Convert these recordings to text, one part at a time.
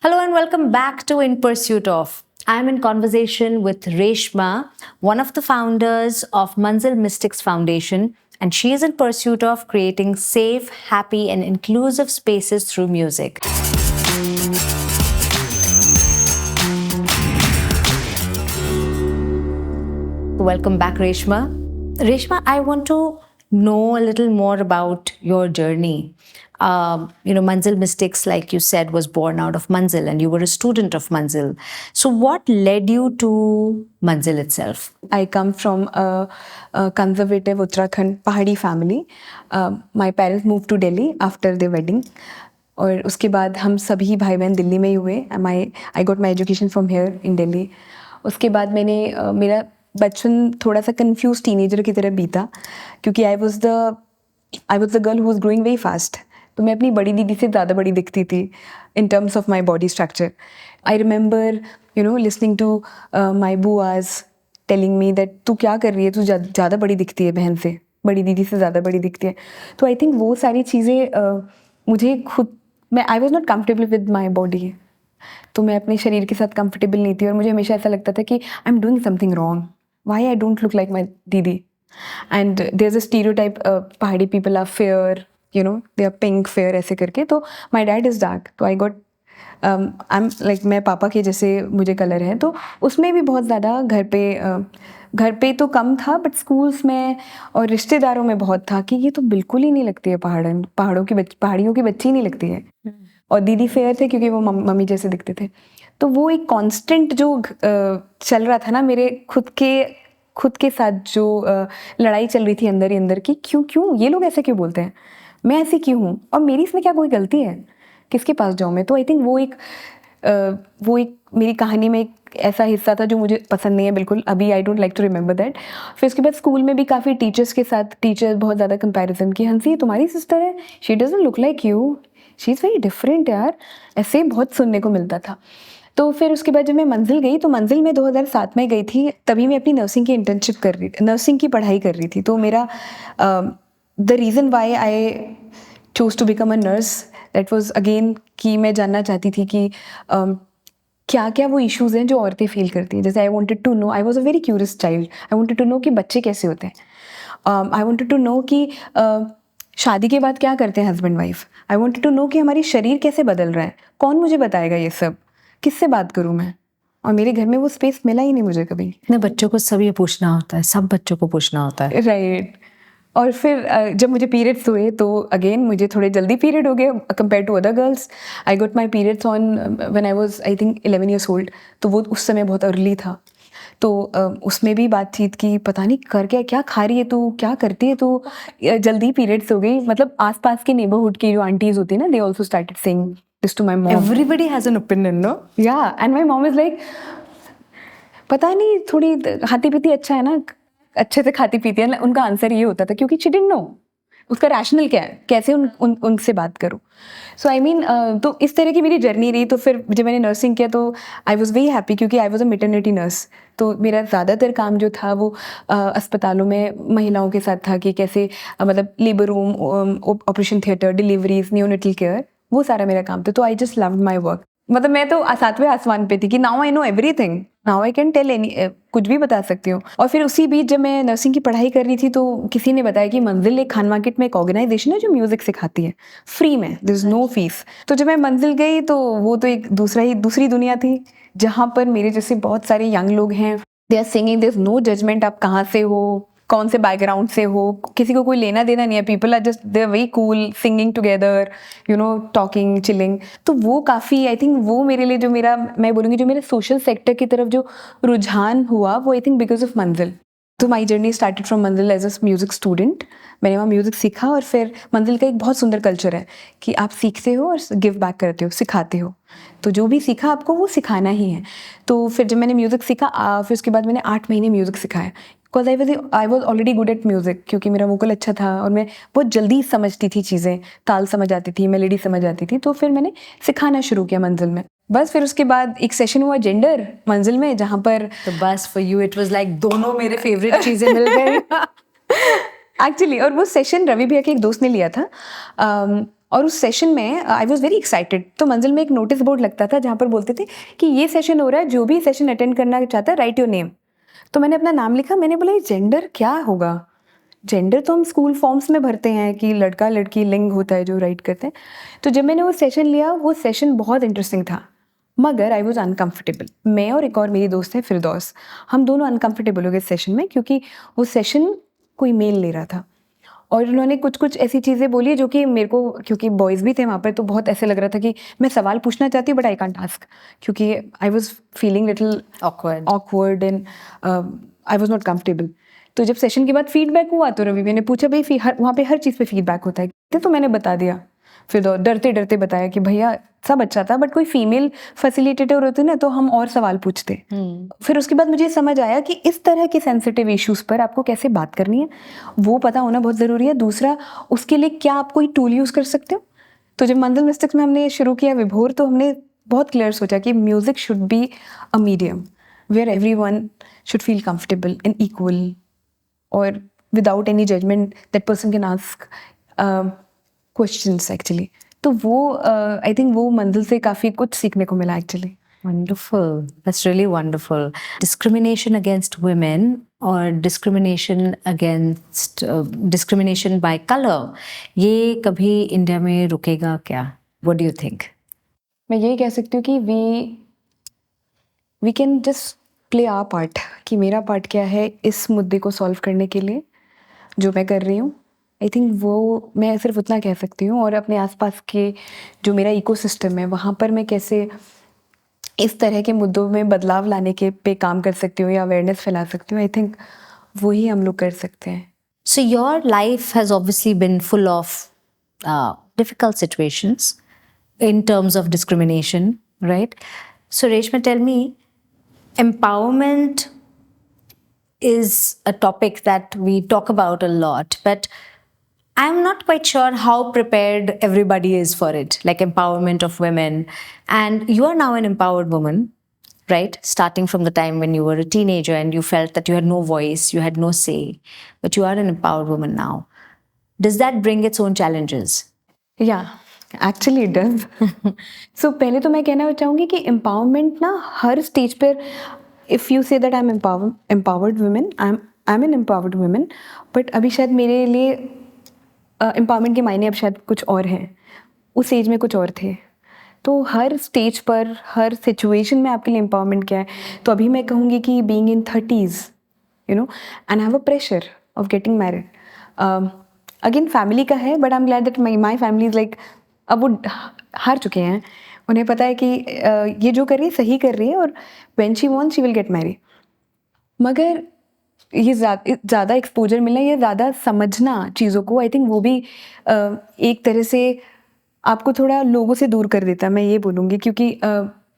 Hello and welcome back to In Pursuit of. I'm in conversation with Reshma, one of the founders of Manzil Mystics Foundation, and she is in pursuit of creating safe, happy, and inclusive spaces through music. Welcome back, Reshma. Reshma, I want to know a little more about your journey. Manzil Mystics, like you said, was born out of Manzil and you were a student of Manzil. So what led you to Manzil itself? I come from a conservative Uttarakhand Pahadi family. My parents moved to Delhi after their wedding. और उसके बाद हम सभी भाई बहन दिल्ली में ही हुए. I got my education from here in Delhi. उसके बाद मेरा बचपन थोड़ा सा कंफ्यूज टीनेजर की तरह बीता क्योंकि I was the girl who was growing very fast. तो मैं अपनी बड़ी दीदी से ज़्यादा बड़ी दिखती थी in terms of my body structure. I remember listening to my buas telling me that तू क्या कर रही है, तू ज़्यादा बड़ी दिखती है बहन से, बड़ी दीदी से ज़्यादा बड़ी दिखती है. तो आई थिंक वो सारी चीज़ें मुझे खुद I was not comfortable with my body. तो मैं अपने शरीर के साथ कंफर्टेबल नहीं थी और मुझे हमेशा ऐसा लगता था कि I am doing something wrong. Why I don't look like my दीदी. And there is a stereotype, पहाड़ी people are fair, they are pink fair ऐसे करके. तो माई डैड इज़ डार्क, तो I got I am like मैं पापा के जैसे मुझे कलर है. तो उसमें भी बहुत ज़्यादा घर पे तो कम था, बट स्कूल्स में और रिश्तेदारों में बहुत था कि ये तो बिल्कुल ही नहीं लगती है पहाड़ियों की बच्ची नहीं लगती है. और दीदी फेयर थे क्योंकि वो मम्मी जैसे दिखते थे. तो वो एक कांस्टेंट जो चल रहा था ना मेरे खुद के साथ, जो लड़ाई चल रही थी अंदर ही अंदर की, क्यों ये लोग ऐसे क्यों बोलते हैं, मैं ऐसी क्यों हूँ और मेरी इसमें क्या कोई गलती है, किसके पास जाऊँ मैं. तो आई थिंक वो एक मेरी कहानी में एक ऐसा हिस्सा था जो मुझे पसंद नहीं है बिल्कुल. अभी I don't like to remember that. फिर उसके बाद स्कूल में भी काफ़ी टीचर्स बहुत ज़्यादा कंपैरिजन की. हंसी तुम्हारी सिस्टर है, she doesn't look like you, she is very different यार, ऐसे बहुत सुनने को मिलता था. तो फिर उसके बाद जब मैं मंजिल गई, तो मंजिल में 2007 में गई थी. तभी मैं अपनी नर्सिंग की पढ़ाई कर रही थी. तो मेरा the reason why I choose to become a nurse, that was again कि मैं जानना चाहती थी कि क्या क्या वो इश्यूज़ हैं जो औरतें फील करती हैं. जैसे I wanted to know, I was a very curious child. I wanted to know कि बच्चे कैसे होते हैं. आई वांटेड टू नो कि शादी के बाद क्या करते हैं husband wife. I wanted to know कि हमारी शरीर कैसे बदल रहा है. कौन मुझे बताएगा ये सब, किससे बात करूँ मैं. और मेरे घर में वो स्पेस मिला ही नहीं मुझे कभी. इतने बच्चों को सब ये पूछना होता है, सब बच्चों को पूछना होता है. राइट. और फिर जब मुझे पीरियड्स हुए तो अगेन मुझे थोड़े जल्दी पीरियड हो गए compare to other girls. I got my periods on when I was I think 11 years old. तो वो उस समय बहुत अर्ली था. तो उसमें भी बातचीत की, पता नहीं कर क्या खा रही है तू, क्या करती है तू, जल्दी पीरियड्स हो गई. मतलब आसपास के नेबरहुड की जो आंटीज होती है ना, they also started saying this to my mom. Everybody has an opinion, no? या and my mom is like, पता नहीं थोड़ी खाती पीती अच्छा है ना, अच्छे से खाती पीती है. उनका आंसर ये होता था क्योंकि शी डिडंट नो उसका रैशनल क्या है, कैसे उनसे बात करूँ. सो आई मीन तो इस तरह की मेरी जर्नी रही. तो फिर जब मैंने नर्सिंग किया तो आई वॉज वेरी हैप्पी क्योंकि I was a maternity nurse. तो मेरा ज़्यादातर काम जो था वो अस्पतालों में महिलाओं के साथ था कि कैसे मतलब labour room, operation theatre, deliveries, neonatal care, वो सारा मेरा काम था. तो I just loved my work. मतलब मैं तो 7वें आसमान पे थी कि now I know everything, now I can tell कुछ भी बता सकती हूँ. और फिर उसी बीच जब मैं नर्सिंग की पढ़ाई कर रही थी तो किसी ने बताया कि मंजिल एक खान मार्केट में एक ऑर्गेनाइजेशन है जो म्यूजिक सिखाती है फ्री में, देयर इज नो फीस. तो जब मैं मंजिल गई तो वो तो एक दूसरी दुनिया थी जहाँ पर मेरे जैसे बहुत सारे यंग लोग हैं. They are singing, there is no judgement आप कहाँ से हो, कौन से बैकग्राउंड से हो, किसी को कोई लेना देना नहीं है. People are just they are very cool, singing together, talking, chilling. तो वो काफ़ी आई थिंक वो मेरे लिए जो मैं बोलूँगी जो मेरे सोशल सेक्टर की तरफ जो रुझान हुआ वो आई थिंक बिकॉज ऑफ मंजिल. तो माई जर्नी स्टार्टेड फ्रॉम मंजिल एज अ म्यूज़िक स्टूडेंट. मैंने वहाँ म्यूज़िक सीखा. और फिर मंजिल का एक बहुत सुंदर कल्चर है कि आप सीखते हो और गिव बैक करते हो, सिखाते हो. तो जो भी सीखा आपको वो सिखाना ही है. तो फिर जब मैंने म्यूज़िक सीखा फिर उसके बाद मैंने 8 महीने म्यूज़िक सिखाया. Because I was already good at music क्योंकि मेरा वोकल अच्छा था और मैं बहुत जल्दी समझती थी चीज़ें, ताल समझ आती थी, मेलेडी समझ आती थी. तो फिर मैंने सिखाना शुरू किया मंजिल में. बस फिर उसके बाद एक सेशन हुआ जेंडर मंजिल में जहाँ पर तो बस for you it was like दोनों मेरे फेवरेट चीज़ें मिल गई. एक्चुअली. और वो सेशन रवि भैया के एक दोस्त ने लिया था. और उस सेशन में आई वॉज वेरी एक्साइटेड। तो मंजिल में एक नोटिस बोर्ड लगता था जहाँ पर बोलते थे कि ये सेशन हो रहा है, जो भी सेशन अटेंड करना चाहता है राइट योर नेम। तो मैंने अपना नाम लिखा। मैंने बोला ये जेंडर क्या होगा, जेंडर तो हम स्कूल फॉर्म्स में भरते हैं कि लड़का लड़की लिंग होता है जो राइट करते हैं। तो जब मैंने वो सेशन लिया, वो सेशन बहुत इंटरेस्टिंग था, मगर आई वॉज अनकम्फर्टेबल। मैं और एक और मेरी दोस्त है फिरदौस, हम दोनों अनकम्फर्टेबल हो गए सेशन में, क्योंकि वो सेशन कोई मेल ले रहा था और उन्होंने कुछ कुछ ऐसी चीज़ें बोली जो कि मेरे को, क्योंकि बॉयज़ भी थे वहाँ पर, तो बहुत ऐसे लग रहा था कि मैं सवाल पूछना चाहती हूँ बट आई कांट आस्क, क्योंकि I was feeling little awkward and I was not comfortable. तो जब सेशन के बाद फीडबैक हुआ तो रवि ने पूछा भाई वहाँ पे हर चीज़ पे फीडबैक होता है, तो मैंने बता दिया। फिर डरते डरते बताया कि भैया सब अच्छा था बट कोई फीमेल फैसिलिटेटर होती ना तो हम और सवाल पूछते। फिर उसके बाद मुझे समझ आया कि इस तरह के सेंसिटिव इश्यूज़ पर आपको कैसे बात करनी है वो पता होना बहुत ज़रूरी है। दूसरा, उसके लिए क्या आप कोई टूल यूज़ कर सकते हो। तो जब मंजिल मिस्टिक्स में हमने शुरू किया विभोर, तो हमने बहुत क्लियर सोचा कि music should be a medium where everyone should feel comfortable and equal और without any judgement that person can ask questions actually. तो वो आई थिंक वो मंजिल से काफ़ी कुछ सीखने को मिला actually. Wonderful. That's really wonderful. Discrimination against women or discrimination by color, ये कभी इंडिया में रुकेगा क्या? What do you think? मैं यही कह सकती हूँ कि we can just play our part, कि मेरा पार्ट क्या है इस मुद्दे को सॉल्व करने के लिए जो मैं कर रही हूँ। आई थिंक वो मैं सिर्फ उतना कह सकती हूँ, और अपने आसपास के जो मेरा इकोसिस्टम है वहाँ पर मैं कैसे इस तरह के मुद्दों में बदलाव लाने के पे काम कर सकती हूँ या अवेयरनेस फैला सकती हूँ। आई थिंक वही हम लोग कर सकते हैं। So your life has obviously been full of difficult situations in terms of discrimination, right? So Reshma, tell me, empowerment is a topic that we talk about a lot, but I'm not quite sure how prepared everybody is for it, like empowerment of women. And you are now an empowered woman, right? Starting from the time when you were a teenager and you felt that you had no voice, you had no say, but you are an empowered woman now. Does that bring its own challenges? या actually it does. So पहले तो मैं कहना चाहूँगी कि empowerment ना हर stage पर, if you say that I am empowered women, I am an empowered women, but अभी शायद मेरे लिए एम्पावरमेंट के मायने अब शायद कुछ और हैं, उस एज में कुछ और थे। तो हर स्टेज पर, हर सिचुएशन में आपके लिए एम्पावरमेंट क्या है। तो अभी मैं कहूँगी कि being in 30s, you know, and have a pressure of getting married. Again family का है, but I am glad that my family is like, अब वो हार चुके हैं, उन्हें पता है कि ये जो कर रही है सही कर रही है, और when she wants she will get married. मगर ये ज़्यादा एक्सपोजर मिलना, ये ज़्यादा समझना चीज़ों को, आई थिंक वो भी एक तरह से आपको थोड़ा लोगों से दूर कर देता है, मैं ये बोलूँगी। क्योंकि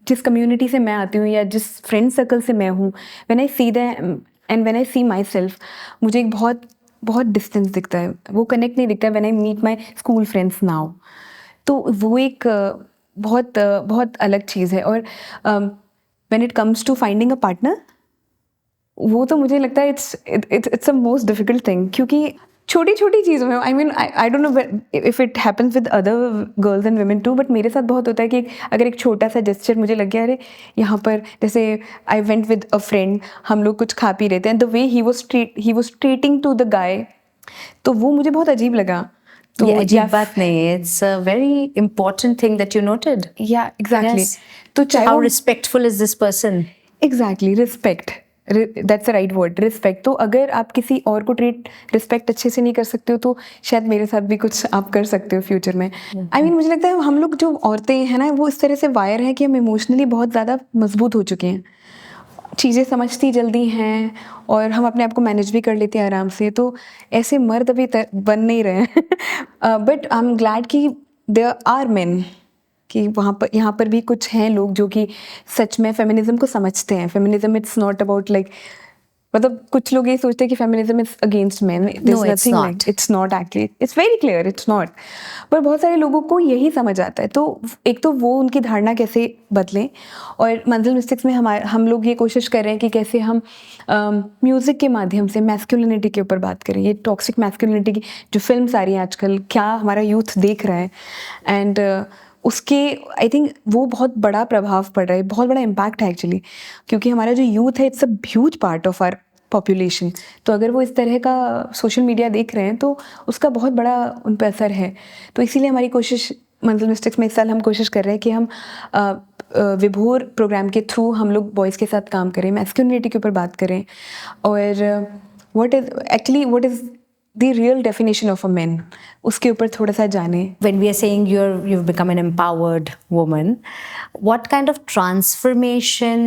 जिस कम्युनिटी से मैं आती हूँ या जिस फ्रेंड सर्कल से मैं हूँ, when I see them and when I see myself, मुझे एक बहुत डिस्टेंस दिखता है, वो कनेक्ट नहीं दिखता है when I meet my school friends now. तो वो एक बहुत अलग चीज़ है। और when it comes to finding a partner, वो तो मुझे लगता है it's a most difficult thing, क्योंकि छोटी छोटी चीज़ों में, I mean I don't know if it happens with other girls and women too, but मेरे साथ बहुत होता है कि अगर एक छोटा सा जेस्चर मुझे लग गया, अरे यहाँ पर, जैसे I went with a friend, हम लोग कुछ खा पी रहे थे, and the way he was treating to the guy, तो वो मुझे बहुत अजीब लगा। तो ये अजीब बात नहीं है, it's a very important thing that you noted. या एग्जैक्टली। तो how respectful is this person. Exactly, respect, that's the right word, respect. तो अगर आप किसी और को रिस्पेक्ट अच्छे से नहीं कर सकते हो, तो शायद मेरे साथ भी कुछ आप कर सकते हो फ्यूचर में। आई मीन मुझे लगता है हम लोग जो औरतें हैं ना, वो इस तरह से वायर हैं कि हम इमोशनली बहुत ज़्यादा मजबूत हो चुके हैं, चीज़ें समझती जल्दी हैं, और हम अपने आप को मैनेज भी कर लेते हैं आराम से। तो ऐसे मर्द अभी बन नहीं रहे हैं। बट आई एम ग्लैड कि देयर आर मेन, कि वहाँ पर यहाँ पर भी कुछ हैं लोग जो कि सच में फेमिनिज्म को समझते हैं। Feminism it's not about like मतलब कुछ लोग ये सोचते हैं कि feminism is against main, No, it's not. It's not actually, it's very clear it's not. पर बहुत सारे लोगों को यही समझ आता है, तो एक तो वो उनकी धारणा कैसे बदलें, और मंजिल मिस्टिक्स में हम लोग ये कोशिश कर रहे हैं कि कैसे हम म्यूज़िक के माध्यम से मैस्कुलिनिटी के ऊपर बात करें। ये टॉक्सिक मैस्कुलिनिटी की जो फिल्म्स आ रही हैं आजकल, क्या हमारा यूथ देख रहा है, एंड उसके आई थिंक वो बहुत बड़ा प्रभाव पड़ रहा है, बहुत बड़ा इम्पैक्ट है एक्चुअली, क्योंकि हमारा जो यूथ है it's a huge part of our population. तो अगर वो इस तरह का सोशल मीडिया देख रहे हैं तो उसका बहुत बड़ा उन पर असर है। तो इसीलिए हमारी कोशिश मंजिल मिस्टिक्स में इस साल हम कोशिश कर रहे हैं कि हम विभोर प्रोग्राम के थ्रू हम लोग बॉयज़ के साथ काम करें, मैस्कुलिनिटी के ऊपर बात करें, और what is the real definition of a man, उसके ऊपर थोड़ा सा जाने। When we are saying you've become an empowered woman, what kind of transformation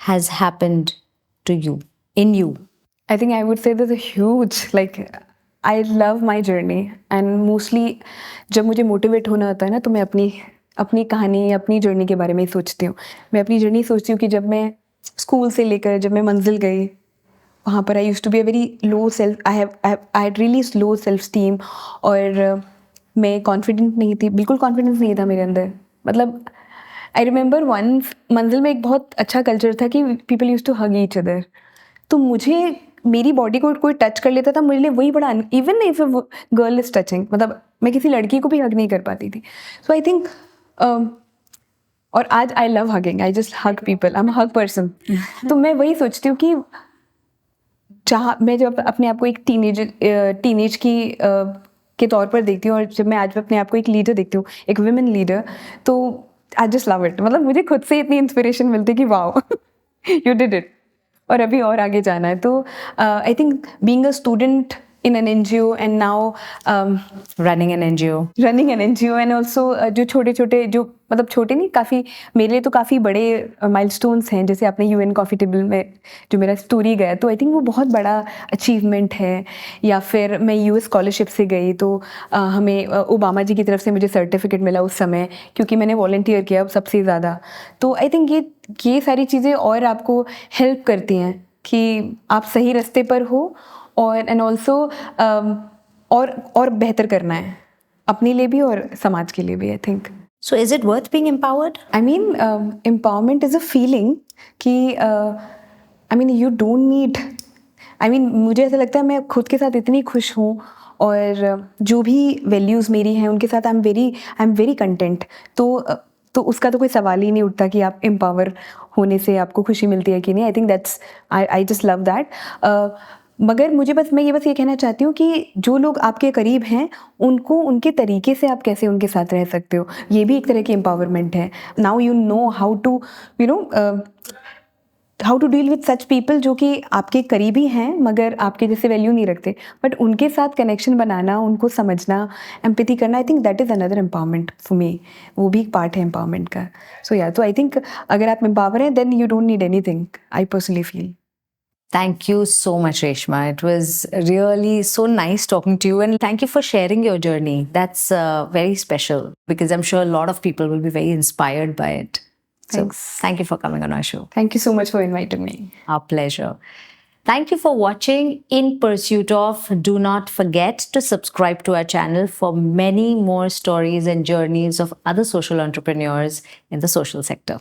has happened to you, in you? I think I would say there's a huge, like, I love my journey, and mostly जब मुझे motivate होना होता है ना, तो मैं अपनी कहानी, अपनी जर्नी के बारे में ही सोचती हूँ। मैं अपनी जर्नी सोचती हूँ कि जब मैं स्कूल से लेकर जब मैं मंजिल गई, वहाँ पर I used to be a very low self, I had really low self esteem, और मैं कॉन्फिडेंट नहीं थी, बिल्कुल कॉन्फिडेंस नहीं था मेरे अंदर। मतलब आई रिमेंबर वंस मंजिल में एक बहुत अच्छा कल्चर था कि people use to hug each other. तो मुझे मेरी बॉडी को कोई टच कर लेता था, मेरे लिए वही बड़ा, even if a girl is touching, मतलब मैं किसी लड़की को भी हग नहीं कर पाती थी। सो आई थिंक और आज I love hugging, I just hug people, I am hug person. तो मैं वही सोचती हूँ कि जहाँ मैं जब अपने आप को एक टीनेज की के तौर पर देखती हूँ, और जब मैं आज अपने आप को एक लीडर देखती हूँ, एक वुमेन लीडर, तो आई जस्ट लव इट। मतलब मुझे खुद से इतनी इंस्पिरेशन मिलती है कि वाओ यू डिड इट, और अभी और आगे जाना है। तो I think being a student in an NGO and now Running an NGO. and also जो छोटे जो मतलब छोटे नहीं, काफ़ी मेरे लिए तो काफ़ी बड़े माइलस्टोन्स हैं, जैसे आपने UN कॉफ़ी टेबल में जो मेरा स्टोरी गया, तो आई थिंक वो बहुत बड़ा अचीवमेंट है। या फिर मैं US स्कॉलरशिप से गई, तो हमें ओबामा जी की तरफ से मुझे सर्टिफिकेट मिला उस समय, क्योंकि मैंने वॉलंटियर किया सबसे ज़्यादा। तो आई थिंक ये सारी चीज़ें और आपको हेल्प करती हैं कि आप सही रास्ते पर हो, और एंड ऑल्सो और बेहतर करना है अपने लिए भी और समाज के लिए भी, I think. So is it worth being empowered? I mean, empowerment is a feeling कि I mean you don't need, I mean मुझे ऐसा लगता है मैं खुद के साथ इतनी खुश हूँ, और जो भी वैल्यूज़ मेरी हैं उनके साथ आई एम वेरी कंटेंट। तो उसका तो कोई सवाल ही नहीं उठता कि आप एम्पावर होने से आपको खुशी मिलती है कि नहीं। I think that's I just love that. मगर मैं ये कहना चाहती हूँ कि जो लोग आपके करीब हैं उनको उनके तरीके से आप कैसे उनके साथ रह सकते हो, ये भी एक तरह की एम्पावरमेंट है। Now you know how to deal with such people जो कि आपके करीबी हैं मगर आपके जैसे वैल्यू नहीं रखते, बट उनके साथ कनेक्शन बनाना, उनको समझना, एम्पैथी करना, I think that is another empowerment for me. वो भी एक पार्ट है एम्पावरमेंट का। सो या, तो आई थिंक अगर आप एम्पावर हैं then you don't need anything, I personally feel. Thank you so much, Reshma. It was really so nice talking to you, and thank you for sharing your journey. That's very special, because I'm sure a lot of people will be very inspired by it. Thanks. So thank you for coming on our show. Thank you so much for inviting me. Our pleasure. Thank you for watching In Pursuit of. Do not forget to subscribe to our channel for many more stories and journeys of other social entrepreneurs in the social sector.